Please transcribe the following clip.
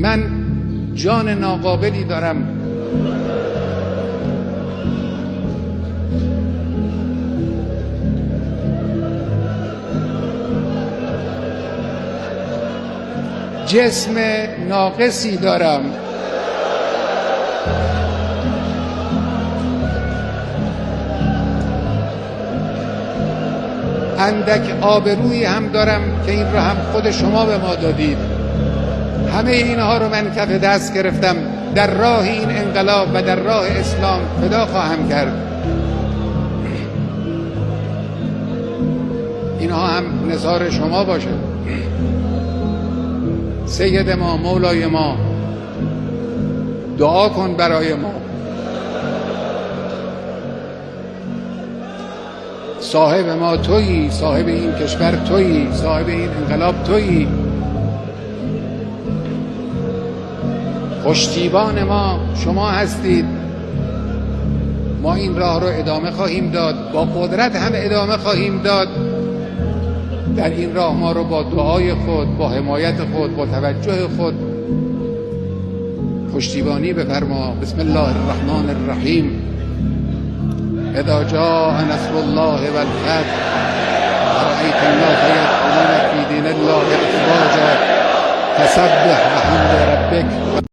من جان ناقابلی دارم، جسم ناقصی دارم، اندک آبرویی هم دارم که این را هم خود شما به ما دادید. همه اینها رو من کف دست گرفتم، در راه این انقلاب و در راه اسلام فدا خواهم کرد. اینها هم نثار شما باشه. سید ما، مولای ما، دعا کن برای ما. صاحب ما تویی، صاحب این کشور تویی، صاحب این انقلاب تویی. پشتیبان ما شما هستید. ما این راه رو ادامه خواهیم داد، با قدرت هم ادامه خواهیم داد. در این راه ما رو با دعای خود، با حمایت خود، با توجه خود پشتیبانی بفرما. بسم الله الرحمن الرحیم. اذا جاء نصر الله والفتح ورأيت الناس يدخلون في دين الله افواجا فسبح بحمد ربك